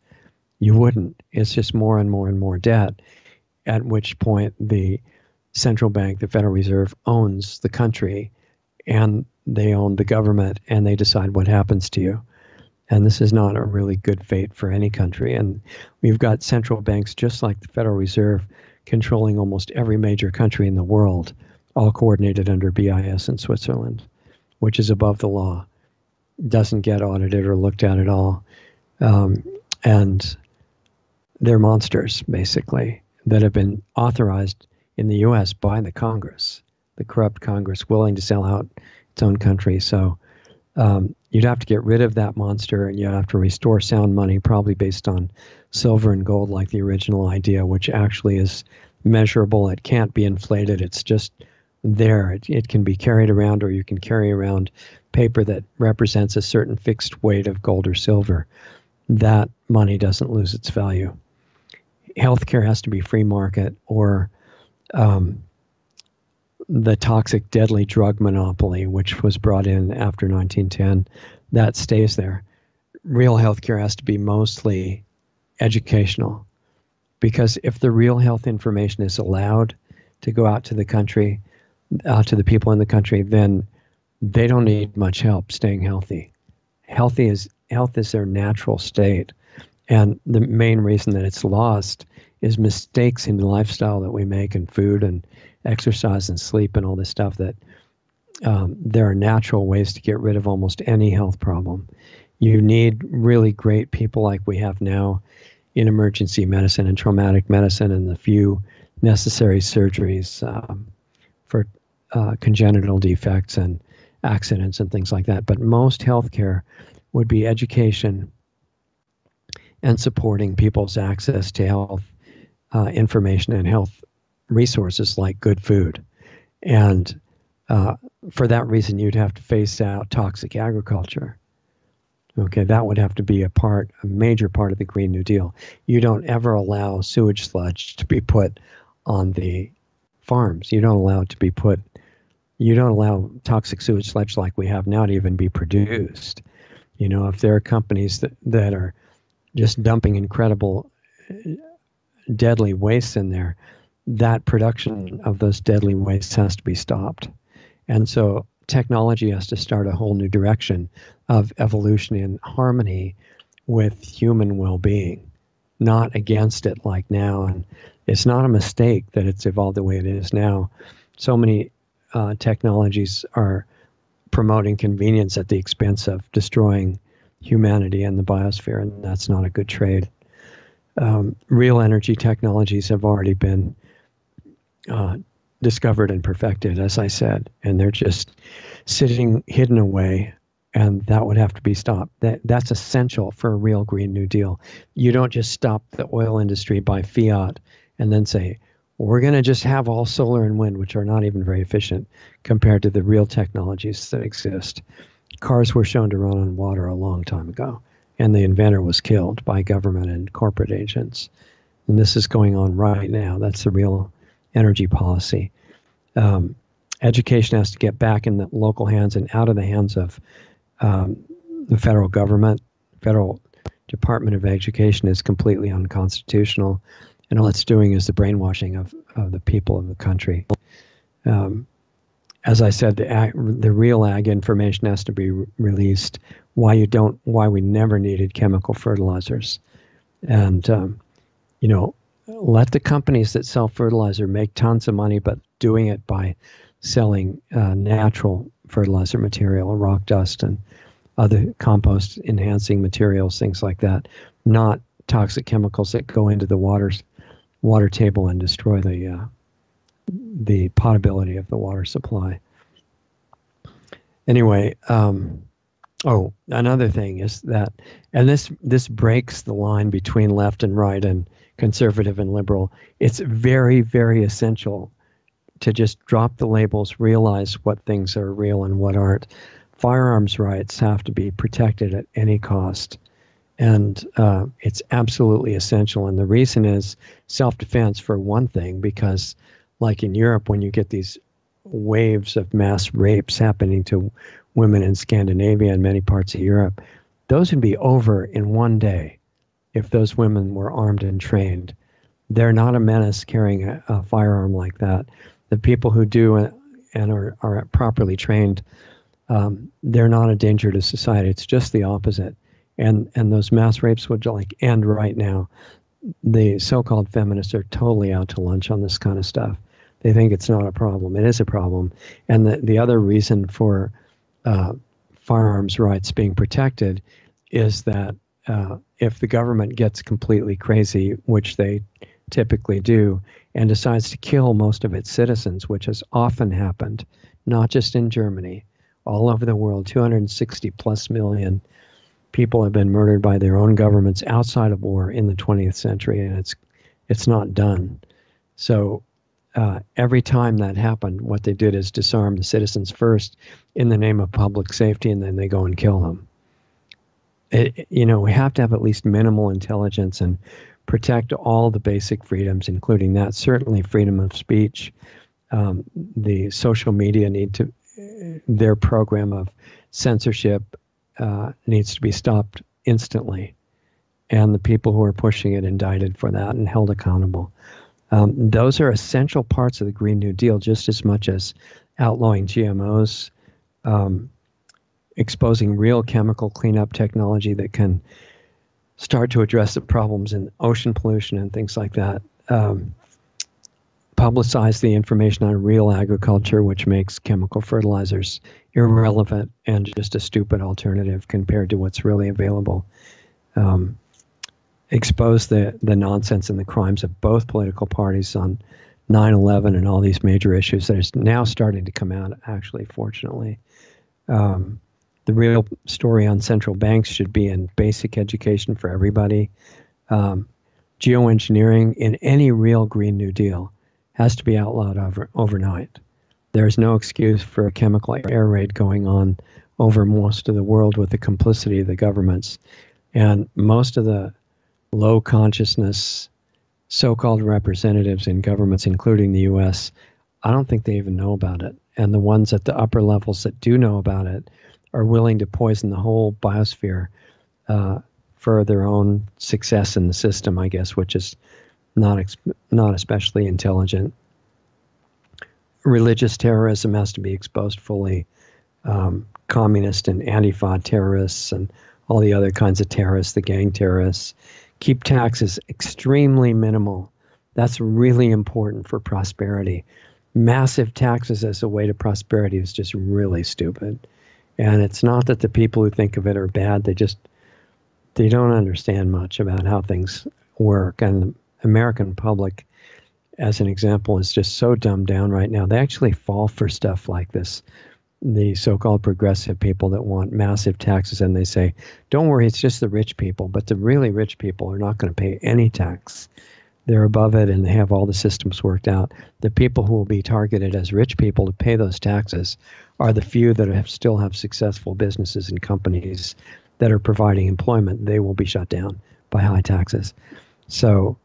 You wouldn't. It's just more and more and more debt, at which point the central bank, the Federal Reserve, owns the country, and they own the government, and they decide what happens to you. And this is not a really good fate for any country. And we've got central banks just like the Federal Reserve controlling almost every major country in the world, all coordinated under BIS in Switzerland, which is above the law, doesn't get audited or looked at all. And they're monsters, basically, that have been authorized in the U.S. by the Congress, the corrupt Congress, willing to sell out its own country. So you'd have to get rid of that monster, and you'd have to restore sound money, probably based on silver and gold like the original idea, which actually is measurable. It can't be inflated. It's just there. It can be carried around, or you can carry around paper that represents a certain fixed weight of gold or silver. That money doesn't lose its value. Healthcare has to be free market, or the toxic, deadly drug monopoly, which was brought in after 1910, that stays there. Real healthcare has to be mostly educational, because if the real health information is allowed to go out to the country, to the people in the country, then they don't need much help staying healthy. Health is their natural state. And the main reason that it's lost is mistakes in the lifestyle that we make, and food and exercise and sleep and all this stuff, that there are natural ways to get rid of almost any health problem. You need really great people like we have now in emergency medicine and traumatic medicine, and the few necessary surgeries for congenital defects and accidents and things like that. But most healthcare would be education and supporting people's access to health information and health resources like good food. And for that reason, you'd have to phase out toxic agriculture. Okay, that would have to be a major part of the Green New Deal. You don't ever allow sewage sludge to be put on the farms. You don't allow toxic sewage sludge like we have now to even be produced. If there are companies that are just dumping incredible, deadly wastes in there, that production of those deadly wastes has to be stopped. And so technology has to start a whole new direction of evolution in harmony with human well-being, not against it like now. And it's not a mistake that it's evolved the way it is now. So many technologies are promoting convenience at the expense of destroying humanity and the biosphere, and that's not a good trade. Real energy technologies have already been discovered and perfected, as I said, and they're just sitting hidden away, and that would have to be stopped. That's essential for a real Green New Deal. You don't just stop the oil industry by fiat and then say, we're going to just have all solar and wind, which are not even very efficient compared to the real technologies that exist. Cars were shown to run on water a long time ago, and the inventor was killed by government and corporate agents. And this is going on right now. That's the real energy policy. Education has to get back in the local hands and out of the hands of the federal government. Federal Department of Education is completely unconstitutional. And all it's doing is the brainwashing of the people of the country. Um, as I said, the real ag information has to be released. Why we never needed chemical fertilizers, and let the companies that sell fertilizer make tons of money, but doing it by selling natural fertilizer material, rock dust, and other compost enhancing materials, things like that, not toxic chemicals that go into the water table and destroy the potability of the water supply. Anyway, another thing is that, and this breaks the line between left and right and conservative and liberal. It's very, very essential to just drop the labels, realize what things are real and what aren't. Firearms rights have to be protected at any cost. And it's absolutely essential. And the reason is self-defense, for one thing, because like in Europe, when you get these waves of mass rapes happening to women in Scandinavia and many parts of Europe, those would be over in one day if those women were armed and trained. They're not a menace carrying a firearm like that. The people who do and are properly trained, they're not a danger to society. It's just the opposite. And those mass rapes would end right now. The so-called feminists are totally out to lunch on this kind of stuff. They think it's not a problem. It is a problem. And the other reason for firearms rights being protected is that if the government gets completely crazy, which they typically do, and decides to kill most of its citizens, which has often happened, not just in Germany, all over the world, 260 plus million people have been murdered by their own governments outside of war in the 20th century, and it's not done. So every time that happened, what they did is disarm the citizens first in the name of public safety, and then they go and kill them. We have to have at least minimal intelligence and protect all the basic freedoms, including that, certainly freedom of speech. The social media their program of censorship needs to be stopped instantly, and the people who are pushing it indicted for that and held accountable. Those are essential parts of the Green New Deal, just as much as outlawing GMOs, exposing real chemical cleanup technology that can start to address the problems in ocean pollution and things like that. Publicize the information on real agriculture, which makes chemical fertilizers irrelevant and just a stupid alternative compared to what's really available. Expose the nonsense and the crimes of both political parties on 9/11 and all these major issues that are now starting to come out, actually, fortunately. The real story on central banks should be in basic education for everybody. Geoengineering in any real Green New Deal has to be outlawed overnight. There's no excuse for a chemical air raid going on over most of the world with the complicity of the governments. And most of the low consciousness so-called representatives in governments, including the U.S., I don't think they even know about it. And the ones at the upper levels that do know about it are willing to poison the whole biosphere for their own success in the system, I guess, which is not especially intelligent. Religious terrorism has to be exposed fully. Communist and Antifa terrorists and all the other kinds of terrorists, the gang terrorists. Keep taxes extremely minimal. That's really important for prosperity. Massive taxes as a way to prosperity is just really stupid. And it's not that the people who think of it are bad. They don't understand much about how things work. And the American public, as an example, is just so dumbed down right now. They actually fall for stuff like this. The so-called progressive people that want massive taxes, and they say, don't worry, it's just the rich people. But the really rich people are not going to pay any tax. They're above it, and they have all the systems worked out. The people who will be targeted as rich people to pay those taxes are the few that still have successful businesses and companies that are providing employment. They will be shut down by high taxes. So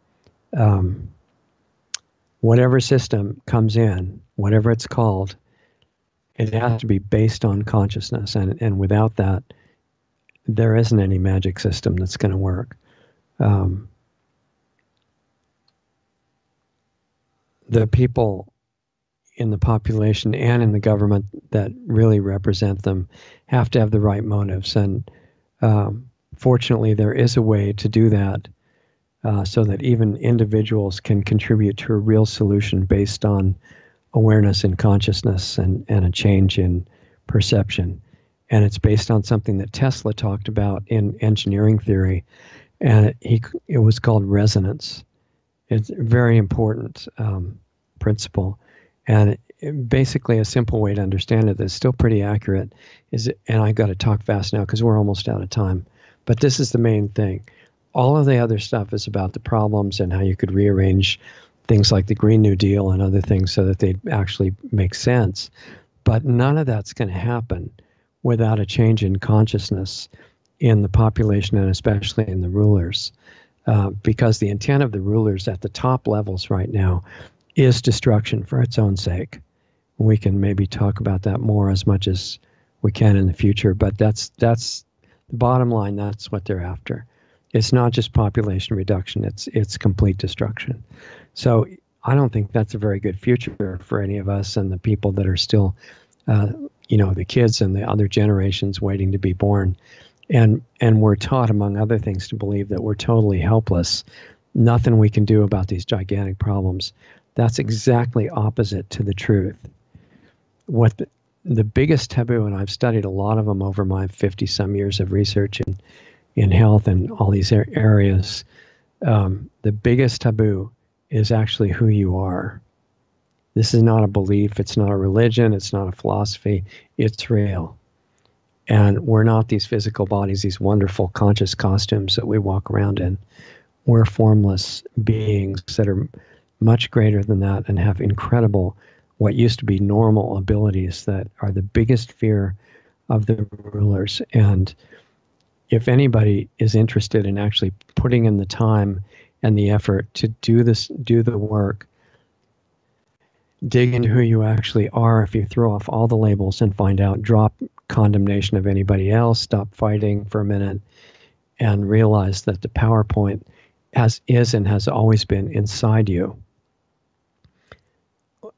whatever system comes in, whatever it's called, it has to be based on consciousness. And without that, there isn't any magic system that's going to work. the people in the population and in the government that really represent them have to have the right motives. And fortunately, there is a way to do that so that even individuals can contribute to a real solution based on awareness and consciousness and a change in perception. And it's based on something that Tesla talked about in engineering theory, and it was called resonance. It's a very important principle. And basically, a simple way to understand it that's still pretty accurate is, and I got to talk fast now because we're almost out of time, but this is the main thing. All of the other stuff is about the problems and how you could rearrange things like the Green New Deal and other things so that they actually make sense. But none of that's going to happen without a change in consciousness in the population and especially in the rulers. Because the intent of the rulers at the top levels right now is destruction for its own sake. We can maybe talk about that more as much as we can in the future, but that's the bottom line. That's what they're after. It's not just population reduction, it's complete destruction. So I don't think that's a very good future for any of us and the people that are still, the kids and the other generations waiting to be born. And we're taught, among other things, to believe that we're totally helpless. Nothing we can do about these gigantic problems. That's exactly opposite to the truth. What the biggest taboo, and I've studied a lot of them over my 50-some years of research in health and all these areas, the biggest taboo is actually who you are. This is not a belief. It's not a religion. It's not a philosophy. It's real. And we're not these physical bodies, these wonderful conscious costumes that we walk around in. We're formless beings that are much greater than that and have incredible, what used to be normal abilities that are the biggest fear of the rulers. And if anybody is interested in actually putting in the time and the effort to do the work, dig into who you actually are, if you throw off all the labels and find out, drop condemnation of anybody else, stop fighting for a minute, and realize that the PowerPoint is and has always been inside you.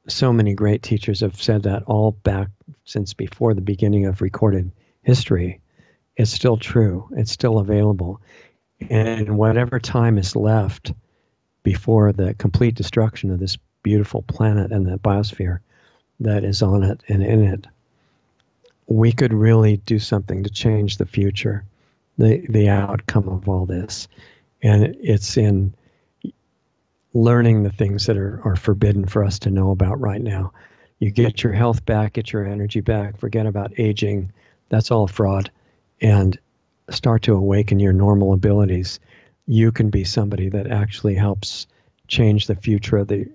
So many great teachers have said that all back since before the beginning of recorded history. It's still true. It's still available. And whatever time is left before the complete destruction of this beautiful planet and the biosphere that is on it and in it, we could really do something to change the future, the outcome of all this. And it's in learning the things that are forbidden for us to know about right now. You get your health back, get your energy back, forget about aging. That's all fraud. And start to awaken your normal abilities. You can be somebody that actually helps change the future of the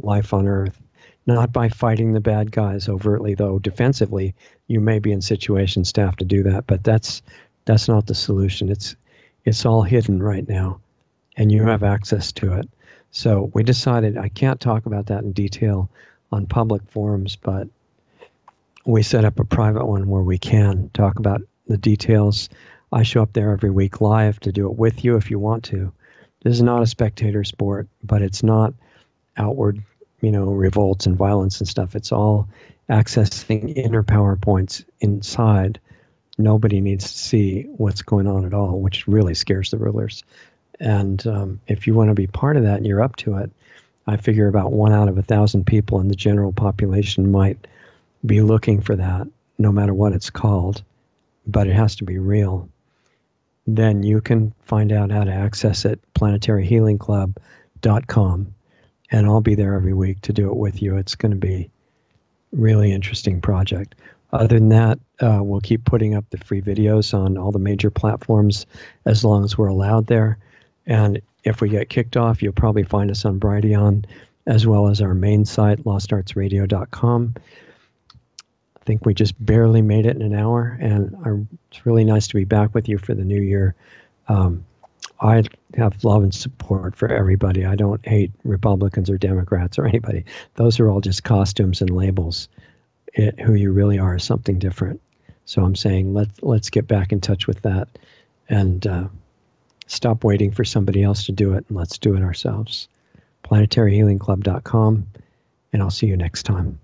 life on Earth. Not by fighting the bad guys overtly, though defensively, you may be in situations to have to do that, but that's not the solution. It's all hidden right now, and you have access to it. So we decided, I can't talk about that in detail on public forums, but we set up a private one where we can talk about the details. I show up there every week live to do it with you if you want to. This is not a spectator sport, but it's not outward, revolts and violence and stuff. It's all accessing inner PowerPoints inside. Nobody needs to see what's going on at all, which really scares the rulers. And if you want to be part of that and you're up to it, I figure about 1 out of 1,000 people in the general population might be looking for that, no matter what it's called, but it has to be real. Then you can find out how to access it, planetaryhealingclub.com, and I'll be there every week to do it with you. It's going to be a really interesting project. Other than that, we'll keep putting up the free videos on all the major platforms as long as we're allowed there. And if we get kicked off, you'll probably find us on Brighteon, as well as our main site, lostartsradio.com. I think we just barely made it in an hour, and it's really nice to be back with you for the new year. I have love and support for everybody. I don't hate Republicans or Democrats or anybody. Those are all just costumes and labels. Who you really are is something different. So I'm saying let's get back in touch with that and stop waiting for somebody else to do it, and let's do it ourselves. planetaryhealingclub.com, and I'll see you next time.